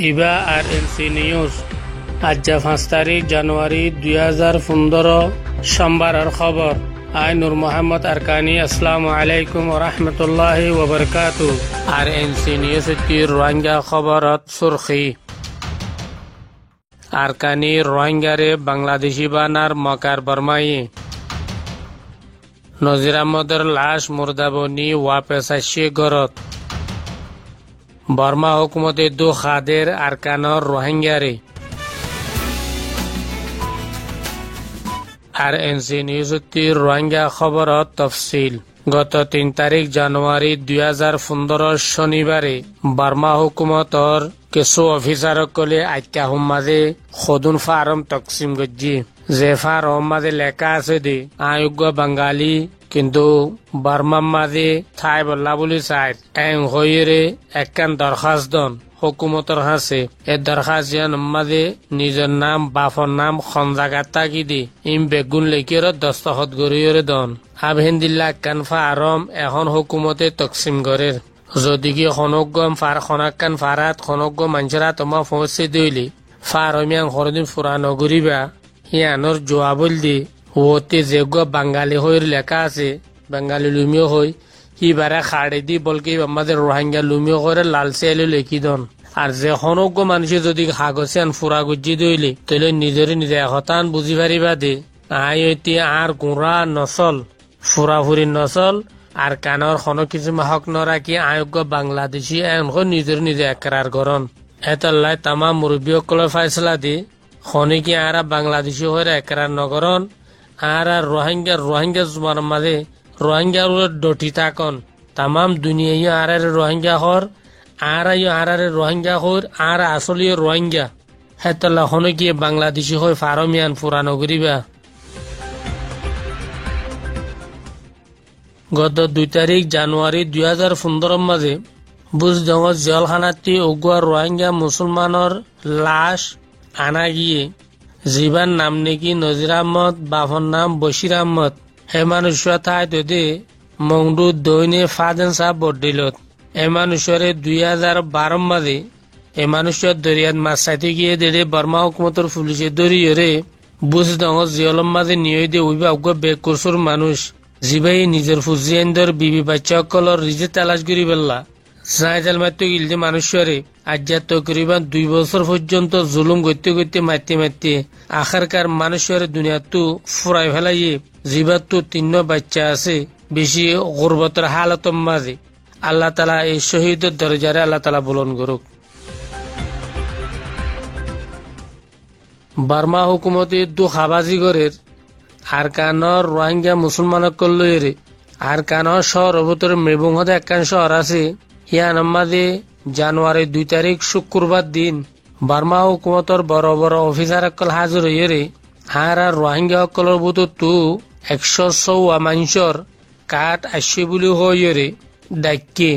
ইবা আর NC news আজ 5 তারিখ জানুয়ারি 2015 সোমবারের খবর। আই নূর মোহাম্মদ আরকানি। আসসালামু আলাইকুম ওয়া রাহমাতুল্লাহি ওয়া বারাকাতুহু। আর এনসি নিউজ এর রোহিঙ্গা খবরত সুরখি। আরকানি রোহিঙ্গারে বাংলাদেশি বানার মকার বর্মাই। নজির আহমদের লাশ মুর্দাবনি ওয়াপেস আসছে গরত। বর্মা হুকুমতে দু খাদের আরকানর রোহিঙ্গারে। আর এনসি নিউজ রোহিঙ্গা খবরত তফসিল। গত 3 তারিখ জানুয়ারি 2015 শনিবারে বর্মা হুকুমতর কিছু অফিসারকলে আইকা হুম্মাদে খদুন ফার্ম তকসিম গজ্জি। যে ফার্ম মাঝে লেখা আছে দে আয়োগ্য বাঙালি কিন্তু বর্মার মাঝে থাই বল্লা বলি চাই এং হইরে একখান দরখাস্ত দন হুকুমতর হাসে। এ দরখাস্ত মাঝে নিজের নাম বাফর নাম খন জায়গা তাকি দি ইম বেগুন লেখির দস্তখত গড়িয়রে দন। আব হিন্দিল্লা একখান ফার্ম এখন হুকুমতে তকসিম গড়ের। যদি কি খনকগম খনাক্কান ফারাত খনকগ মানুষরা তোমা পৌঁছে দিলি ফারমিয়াং হরদিন ফুরা নগরিবা ইয়ানোর জোয়াবল দি ওতে যেগ বাঙালি হইর লেখা আছে বাঙালি লুমিও হই ইবারে খাড়ে দি বলকে আমাদের রোহিঙ্গা লুমিও করে লাল সেলে লেখি দন। আর যে খনকগ মানুষে যদি কাগজে ফুরা গুজি দইলি তাহলে নিজেরই নিজে হতান বুঝি পারিবা দে আই এটি আর গুড়া নচল ফুরাফুরি নচল আর কানর খনো কিছু হক নরাখি আয়োগ্য বাংলাদেশি এনক নিজের নিজে একরার গরন। এতাল্লাই তামা মুরব্বীসকলে ফাইসলা দি খনি কি আর বাংলাদেশি হয়ে একরার নগরন আর রোহিঙ্গা জুমার মাঝে রোহিঙ্গার ডটি থাকন তামাম দুনিয়া আর রোহিঙ্গা হর আর রোহিঙ্গা হর আর আসলে রোহিঙ্গা হেতাল্লা খনি কি বাংলাদেশি হয়ে ফারমিয়ান পুরানো করিবা। গত 2 তারিখ জানুয়ারি 2015 মাঝে বুজডঙ্গর জেলখানাতে উগুয়া রোহিঙ্গা মুসলমানের লাশ আনা গিয়ে জীবান নাম নাকি নজির আহমদ বাফর নাম বশির আহমদ হে মানুষরা ঠাই দে মংডু দৈনে ফাজেন সাহ বডিলত। এ মানুষরে 2012 মাঝে এ মানুষের দরিয়াত মাছ চাইতে গিয়ে দেড়ে বর্মা হুকুমতর পুলিশে দরিয়রে বুজডঙ্গর জেলর মাঝে নিয়ে দিয়ে উইবা উগুয়া বেক করছর মানুষ জিবাই নিজের ফুজিয়েন্দর বিবি বাচ্চা সকলের রিজে তালাশ করি বেল্লা সাইজাল মারতে গিলতে মানুষরে আজ্ঞাত করিবা 2 বছর পর্যন্ত জুলুম করতে করতে মারতে আখারকার মানুষের দুনিয়াতো ফুরাই ফেলাইয়ে জিবার তো 3 বাচ্চা আছে বেশি গুরবতের হালতর মাঝে। আল্লাহ তালা এই শহীদের দরজারে আল্লাহ তালা বলন করুক। বর্মা হুকুমতে দু খাবাজিগরের আরকানর রোহিঙ্গা মুসলমানক লইরে আরকানর শহর ভিতরে মেবুংহতে একখান শহর আছে ইয়ান মাঝে জানুয়ারি 2 তারিখ শুক্রবার দিন বর্মা হুকুমতর বড় বড় অফিসার সকল হাজির হইরে আর রোহিঙ্গা সকলের ভিতর তো 104 মানুষের কাঠ আসছে বলে হইরে ডাকে।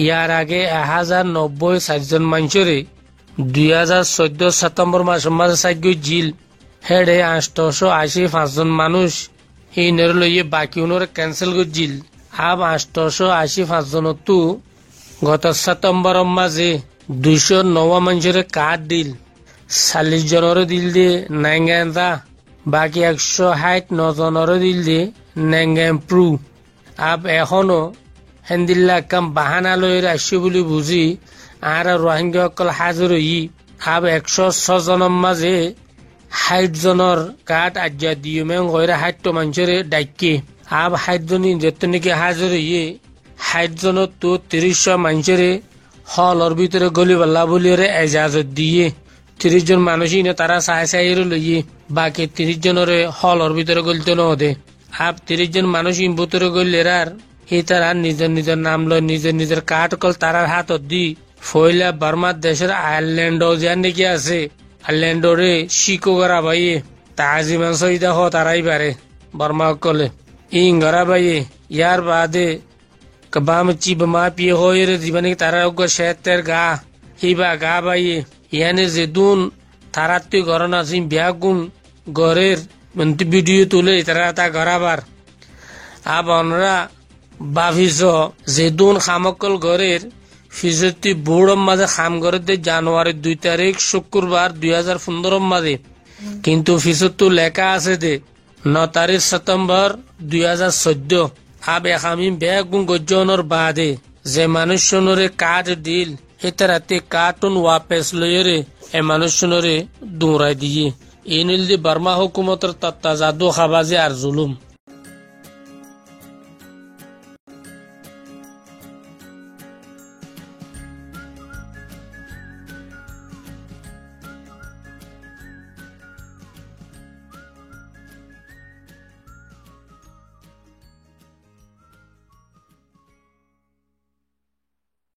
ইয়ার আগে 1090 মানুষরে 2014 সেপ্টেম্বর মাসের মাঝে সাইগো জিল হেডে 885 মানুষ এই নের লইয়ে বাকি উনোর ক্যান্সেল করছিল। আব 885 জনতো গত সেপ্টেম্বর মাঝে 209 মানুষের কার্ড দিল 40 জনের দিল দিয়ে নাঙ্গা বাকি 169 জনের দিল দিয়ে নাঙ্গা প্রু। আব এখনো হেন্দিল্লা কাম বাহানা লইয়ে আসছে বলে বুঝি আর রোহিঙ্গা সকল হাজির হই আব 106 জনের মাঝে 60 জনের কাঠ আজ্ঞা দিয়ে মেং হইরা 60 মানুষের ডাইকে আব 60 জনই যেত নাকি হাজির হইয়ে 60 জনের তো 30 মানুষের হলর ভিতরে গলি বল্লা বলিয়ে এজাজত দিয়ে 30 জন মানুষই না তারা চাই লইয়ে বাকি 30 জনের হলর ভিতরে গলিতে নদে। আব 30 জন মানুষ ভিতরে গলির আর এই তারা নিজের নাম লয় নিজের কাঠ কল তারার হাতত দি ফইলা বর্মার দেশের আয়ারল্যান্ড যান নাকি আছে আয়ারল্যান্ডরে শিকো গড়া ভাইয়ে তাজিমান সহিদা হ তারাই পারে বর্মা কলে ইং গড়া ভাইয়ে ইয়ার বাদে কবাম চিব মা পিয়ে হয়ে জীবনে তারা শেতের গা হিবা গা ভাইয়ে ইয়ানে যেদুন তারা তুই গড় নাসিম ব্যাগুন গড়ের ভিডিও তুলে তারা তা গড়াবার আব অনরা ভাবিস যেদুন খামকল গড়ের ফিজতি বোর্ডর মাঝে খাম করে দে জানুয়ারি 2 তারিখ শুক্রবার 2015 মাঝে কিন্তু ফিজত লেখা আছে দে 9 তারিখ সেপ্টেম্বর 2014 আবে আমি বেগুন গজ্জনের বাদে যে মানুষজনরে কার্ড দিল এতারাতে কার্টুন ওয়াপেস লইরে এ মানুষজনরে দৌড়াই দিয়ে এনিল দি বার্মা হুকুমতের তত্ত্বা জাদু খাবাজি আর জুলুম